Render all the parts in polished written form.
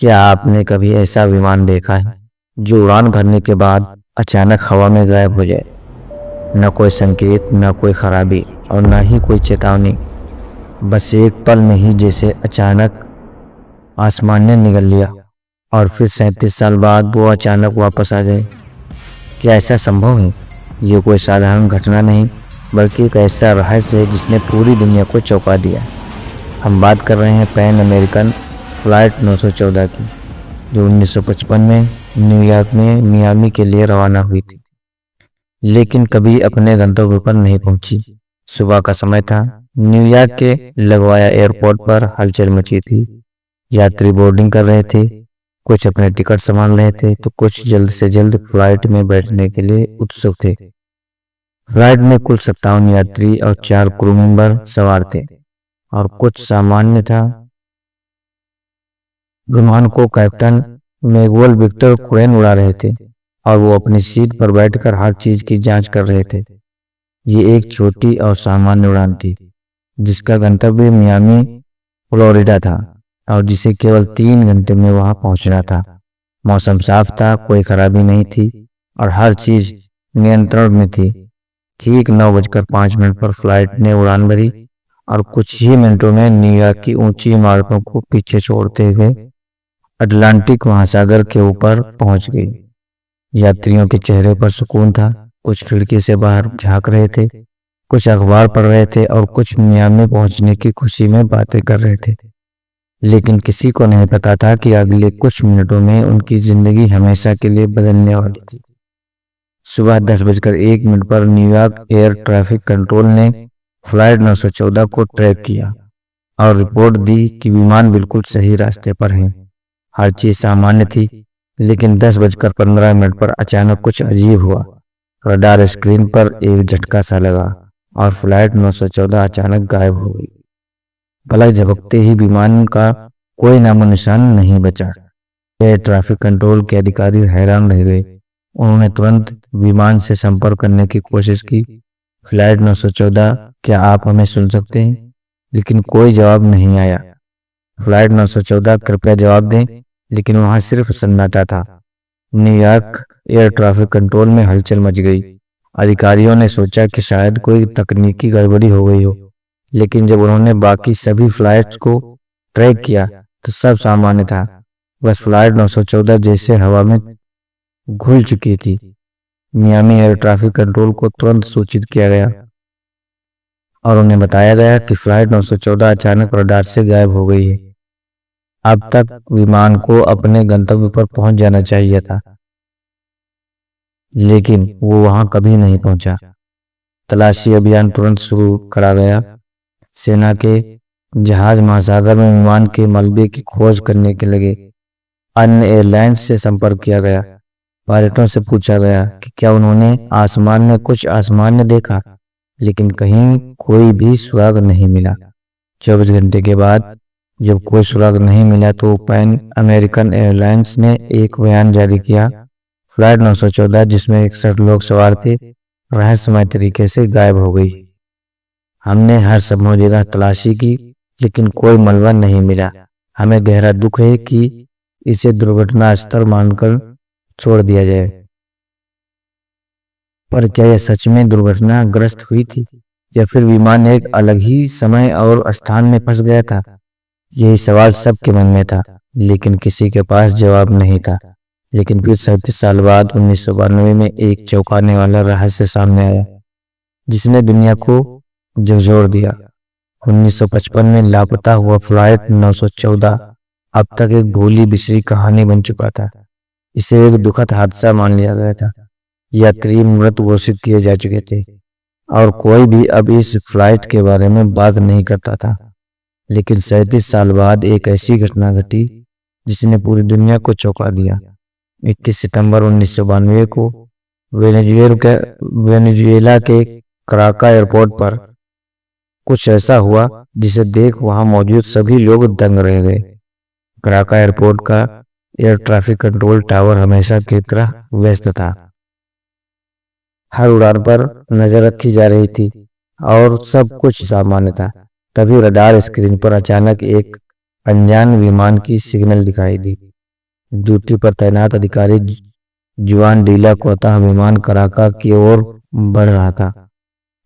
क्या आपने कभी ऐसा विमान देखा है जो उड़ान भरने के बाद अचानक हवा में गायब हो जाए? न कोई संकेत, न कोई खराबी और न ही कोई चेतावनी। बस एक पल में ही जैसे अचानक आसमान ने निगल लिया और फिर 37 साल बाद वो अचानक वापस आ जाए। क्या ऐसा संभव है? ये कोई साधारण घटना नहीं, बल्कि एक ऐसा रहस्य है जिसने पूरी दुनिया को चौंका दिया। हम बात कर रहे हैं पैन अमेरिकन फ़्लाइट 914 की, जो 1955 में न्यूयॉर्क में मियामी के लिए रवाना हुई थी, लेकिन कभी अपने गंतव्य पर नहीं पहुंची। सुबह का समय था। न्यूयॉर्क के लगवाया एयरपोर्ट पर हलचल मची थी। यात्री बोर्डिंग कर रहे थे, कुछ अपने टिकट संभाल रहे थे तो कुछ जल्द से जल्द फ्लाइट में बैठने के लिए उत्सुक थे। फ्लाइट में कुल 57 यात्री और 4 क्रू मेंबर सवार थे और कुछ सामान्य था। विमान को कैप्टन मैगुअल विक्टर कुरेन उड़ा रहे थे और वो अपनी सीट पर बैठकर हर चीज की जांच कर रहे थे। ये एक छोटी और सामान्य उड़ान थी जिसका गंतव्य मियामी फ्लोरिडा था और जिसे केवल 3 घंटे में वहां पहुंचना था। मौसम साफ था, कोई खराबी नहीं थी और हर चीज नियंत्रण में थी। ठीक 9:05 पर फ्लाइट ने उड़ान भरी और कुछ ही मिनटों में न्यूयॉर्क की ऊंची इमारतों को पीछे छोड़ते हुए अटलांटिक महासागर के ऊपर पहुंच गई। यात्रियों के चेहरे पर सुकून था। कुछ खिड़की से बाहर झांक रहे थे, कुछ अखबार पढ़ रहे थे और कुछ मियामी पहुंचने की खुशी में बातें कर रहे थे। लेकिन किसी को नहीं पता था कि अगले कुछ मिनटों में उनकी जिंदगी हमेशा के लिए बदलने वाली थी। सुबह 10:01 पर न्यूयॉर्क एयर ट्रैफिक कंट्रोल ने फ्लाइट 914 को ट्रैक किया और रिपोर्ट दी कि विमान बिल्कुल सही रास्ते पर है। हर चीज सामान्य थी, लेकिन 10:15 पर अचानक कुछ अजीब हुआ। रडार स्क्रीन पर एक झटका सा लगा और फ्लाइट 914 अचानक गायब हो गई। पलक झपकते ही विमान का कोई नामो निशान नहीं बचा। एयर ट्रैफिक कंट्रोल के अधिकारी हैरान रह गए। उन्होंने तुरंत विमान से संपर्क करने की कोशिश की। फ्लाइट 914, क्या आप हमें सुन सकते हैं? लेकिन कोई जवाब नहीं आया। फ्लाइट 914, कृपया जवाब दें। लेकिन वहां सिर्फ सन्नाटा था। न्यूयॉर्क एयर ट्रैफिक कंट्रोल में हलचल मच गई। अधिकारियों ने सोचा कि शायद कोई तकनीकी गड़बड़ी हो गई हो, लेकिन जब उन्होंने बाकी सभी फ्लाइट्स को ट्रैक किया तो सब सामान्य था। बस फ्लाइट 914 जैसे हवा में घुल चुकी थी। मियामी एयर ट्रैफिक कंट्रोल को तुरंत सूचित किया गया और उन्हें बताया गया कि फ्लाइट 914 अचानक रडार से गायब हो गई है। अब तक विमान को अपने गंतव्य पर पहुंच जाना चाहिए था, लेकिन वो वहां कभी नहीं पहुंचा। तलाशी अभियान तुरंत शुरू करा गया। सेना के जहाज महासागर में विमान के मलबे की खोज करने के लगे। अन्य एयरलाइंस से संपर्क किया गया। पायलटों से पूछा गया कि क्या उन्होंने आसमान में कुछ असामान्य देखा, लेकिन कहीं कोई भी सुराग नहीं मिला। 24 घंटे के बाद जब कोई सुराग नहीं मिला तो पैन अमेरिकन एयरलाइंस ने एक बयान जारी किया। फ्लाइट 914, जिसमें 61 लोग सवार थे, रहस्यमय तरीके से गायब हो गई। हमने हर संभव जगह तलाशी की, लेकिन कोई मलबा नहीं मिला। हमें गहरा दुख है कि इसे दुर्घटना स्थल मानकर छोड़ दिया जाए। पर क्या यह सच में दुर्घटनाग्रस्त हुई थी या फिर विमान एक अलग ही समय और स्थान में फंस गया था? यही सवाल सबके मन में था, लेकिन किसी के पास जवाब नहीं था। लेकिन फिर 37 साल बाद 1992 में एक चौंकाने वाला रहस्य सामने आया जिसने दुनिया को झकझोर दिया। 1955 में लापता हुआ फ्लाइट 914 अब तक एक भूली बिसरी कहानी बन चुका था। इसे एक दुखद हादसा मान लिया गया था। यात्री मृत घोषित किए जा चुके थे और कोई भी अब इस फ्लाइट के बारे में बात नहीं करता था। लेकिन 37 साल बाद एक ऐसी घटना घटी जिसने पूरी दुनिया को चौंका दिया। 21 सितंबर 1992 को वेनेजुएला के कराका एयरपोर्ट पर कुछ ऐसा हुआ जिसे देख वहां मौजूद सभी लोग दंग रह गए। कराका एयरपोर्ट का एयर ट्रैफिक कंट्रोल टावर हमेशा की तरह व्यस्त था। हर उड़ान पर नजर रखी जा रही थी और सब कुछ सामान्य था। तभी रडार स्क्रीन पर अचानक एक अनजान विमान की सिग्नल दिखाई दी। ड्यूटी पर तैनात अधिकारी जुआन डीला कोता विमान कराका की ओर बढ़ रहा था,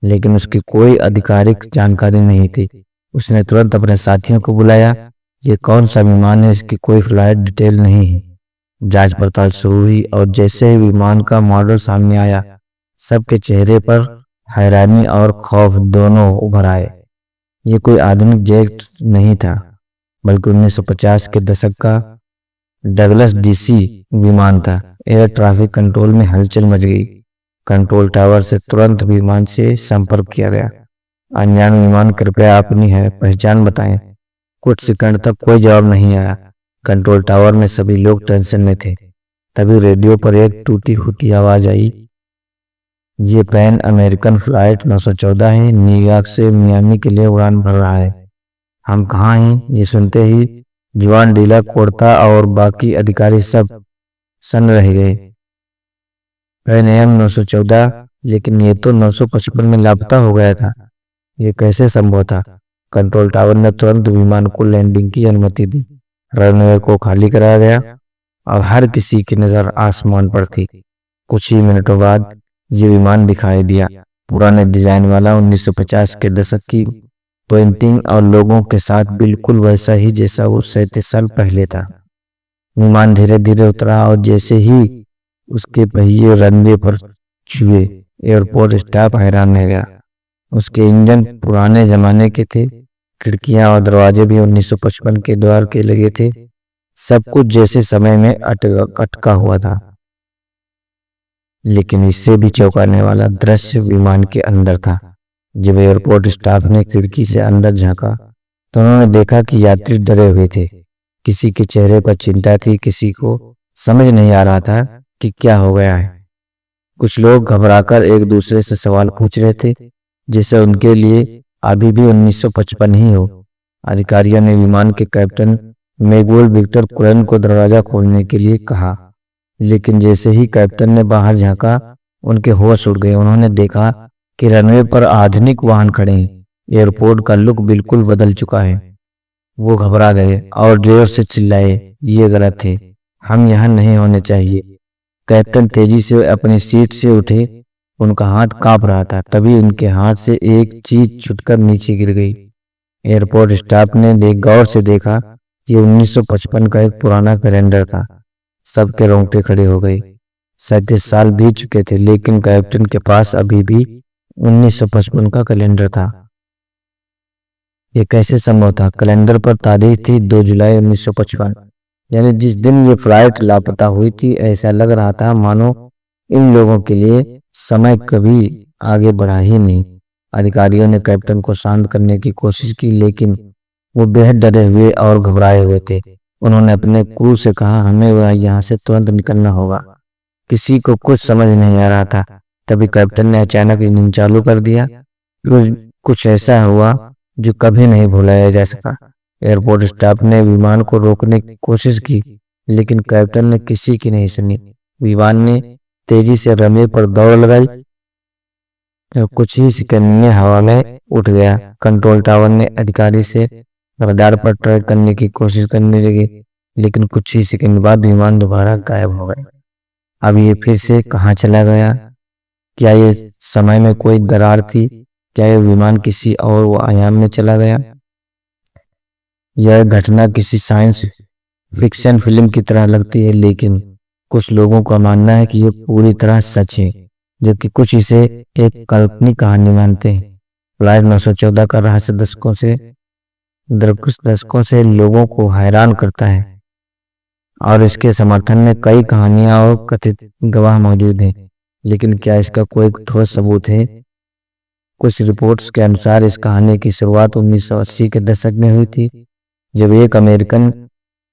लेकिन उसकी कोई आधिकारिक जानकारी नहीं थी। उसने तुरंत अपने साथियों को बुलाया। ये कौन सा विमान है, इसकी कोई फ्लाइट डिटेल नहीं है। जांच पड़ताल शुरू हुई और जैसे ही विमान का मॉडल सामने आया, सबके चेहरे पर हैरानी और खौफ दोनों उभर आए। ये कोई आधुनिक जेट नहीं था, बल्कि 1950 के दशक का डगलस डीसी विमान था। एयर ट्रैफिक कंट्रोल में हलचल मच गई। कंट्रोल टावर से तुरंत विमान से संपर्क किया गया। अनजान विमान, कृपया अपनी है पहचान बताएं। कुछ सेकंड तक कोई जवाब नहीं आया। कंट्रोल टावर में सभी लोग टेंशन में थे। तभी रेडियो पर एक टूटी फूटी आवाज आई, ये प्लेन अमेरिकन फ्लाइट 914 है, न्यूयॉर्क से मियामी के लिए उड़ान भर रहा है। हम कहाँ हैं? ये सुनते ही जुआन डीला कोर्ता और बाकी अधिकारी सब सन्न रह गए। पैन एम 914, लेकिन ये तो 955 में लापता हो गया था। ये कैसे संभव था? कंट्रोल टावर ने तुरंत विमान को लैंडिंग की अनुमति दी। रनवे को खाली कराया गया और हर किसी की नजर आसमान पर थी। कुछ ही मिनटों बाद ये विमान दिखाई दिया, पुराने डिजाइन वाला 1950 के दशक की पेंटिंग और लोगों के साथ बिल्कुल वैसा ही जैसा वो 37 साल पहले था। विमान धीरे धीरे उतरा और जैसे ही उसके पहिए रनवे पर छुए, एयरपोर्ट स्टाफ हैरान रह गया। उसके इंजन पुराने जमाने के थे, खिड़कियां और दरवाजे भी 1955 के द्वार के लगे थे। सब कुछ जैसे समय में अटका हुआ था। लेकिन इससे भी चौंकाने वाला दृश्य विमान के अंदर था। जब एयरपोर्ट स्टाफ ने खिड़की से अंदर झांका तो उन्होंने देखा कि यात्री डरे हुए थे। किसी के चेहरे पर चिंता थी, किसी को समझ नहीं आ रहा था कि क्या हो गया है। कुछ लोग घबराकर एक दूसरे से सवाल पूछ रहे थे, जैसे उनके लिए अभी भी 1955 ही हो। अधिकारियों ने विमान के कैप्टन मैगुएल विक्टर कुरेन को दरवाजा खोलने के लिए कहा, लेकिन जैसे ही कैप्टन ने बाहर झांका, उनके होश उड़ गए। उन्होंने देखा कि रनवे पर आधुनिक वाहन खड़े हैं। एयरपोर्ट का लुक बिल्कुल बदल चुका है। वो घबरा गए और जोर से चिल्लाए, ये गलत है, हम यहाँ नहीं होने चाहिए। कैप्टन तेजी से अपनी सीट से उठे, उनका हाथ कांप रहा था। तभी उनके हाथ से एक चीज छुटकर नीचे गिर गई। एयरपोर्ट स्टाफ ने गौर से देखा, ये 1955 का एक पुराना कैलेंडर था। सबके रोंगटे खड़े हो गए। 37 साल बीत चुके थे, लेकिन कैप्टन के पास अभी भी 1955 का कैलेंडर था। ये कैसे संभव था? कैलेंडर पर तारीख थी 2 जुलाई 1955, यानी जिस दिन ये फ्लाइट लापता हुई थी। ऐसा लग रहा था मानो इन लोगों के लिए समय कभी आगे बढ़ा ही नहीं। अधिकारियों ने कैप्टन को शांत करने की कोशिश की, लेकिन वो बेहद डरे हुए और घबराए हुए थे। उन्होंने अपने क्रू से कहा, हमें यहाँ से तुरंत निकलना होगा। किसी को कुछ समझ नहीं आ रहा था। तभी कैप्टन ने अचानक इंजन चालू कर दिया। कुछ ऐसा हुआ जो कभी नहीं भुलाया जा सका। एयरपोर्ट स्टाफ ने विमान को रोकने की कोशिश की, लेकिन कैप्टन ने किसी की नहीं सुनी। विमान ने तेजी से रनवे पर दौड़ लगाई और कुछ ही सेकंड में हवा में उठ गया। कंट्रोल टावर ने अधिकारी से रडार पर ट्रैक करने की कोशिश करने लगे, लेकिन कुछ ही सेकंड बाद विमान दोबारा गायब हो गया। अब ये फिर से कहाँ चला गया? क्या ये समय में कोई दरार थी? क्या ये विमान किसी और आयाम में चला गया? यह घटना किसी साइंस फिक्शन फिल्म की तरह लगती है, लेकिन कुछ लोगों का मानना है कि ये पूरी तरह सच है, जबकि कुछ इसे एक काल्पनिक कहानी मानते हैं। फ्लाइट 914 का रहस्य दशकों से लोगों को हैरान करता है और इसके समर्थन में कई कहानियां और कथित गवाह मौजूद हैं। लेकिन क्या इसका कोई ठोस सबूत है? कुछ रिपोर्ट्स के अनुसार इस कहानी की शुरुआत 1980 के दशक में हुई थी, जब एक अमेरिकन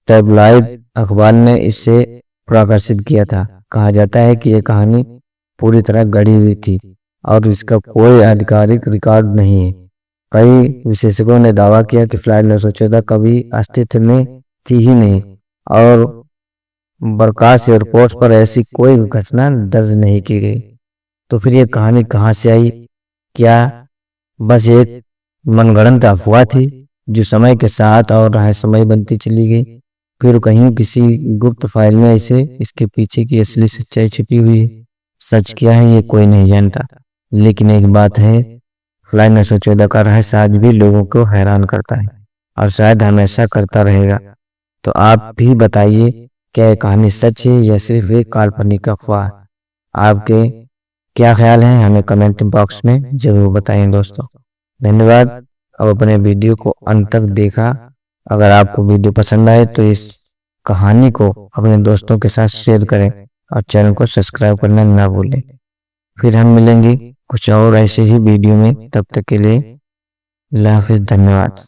टैबलॉइड अखबार ने इसे प्रकाशित किया था। कहा जाता है कि यह कहानी पूरी तरह गढ़ी हुई थी और इसका कोई आधिकारिक रिकॉर्ड नहीं है। कई विशेषज्ञों ने दावा किया कि फ्लाइट 914 कभी अस्तित्व में थी ही नहीं और बर्खास्त एयरपोर्ट पर ऐसी कोई घटना दर्ज नहीं की गई। तो फिर यह कहानी कहाँ से आई? क्या बस एक मनगढ़ंत अफवाह थी जो समय के साथ और रहस्यमय बनती चली गई? फिर कहीं किसी गुप्त फाइल में ऐसे इसके पीछे की असली सच्चाई छिपी हुई है। सच क्या है ये कोई नहीं जानता, लेकिन एक बात है, फ्लाई 914 का रहस्य आज भी लोगों को हैरान करता है और शायद हमेशा करता रहेगा। तो आप भी बताइए, क्या ये कहानी सच है या सिर्फ एक काल्पनिक अफवाह? आपके क्या ख्याल हैं, हमें कमेंट बॉक्स में जरूर बताएं दोस्तों। धन्यवाद। अब अपने वीडियो को अंत तक देखा। अगर आपको वीडियो पसंद आए तो इस कहानी को अपने दोस्तों के साथ शेयर करें और चैनल को सब्सक्राइब करना ना भूलें। फिर हम मिलेंगे कुछ और ऐसे ही वीडियो में, तब तक के लिए अल्लाह हाफिज़। धन्यवाद।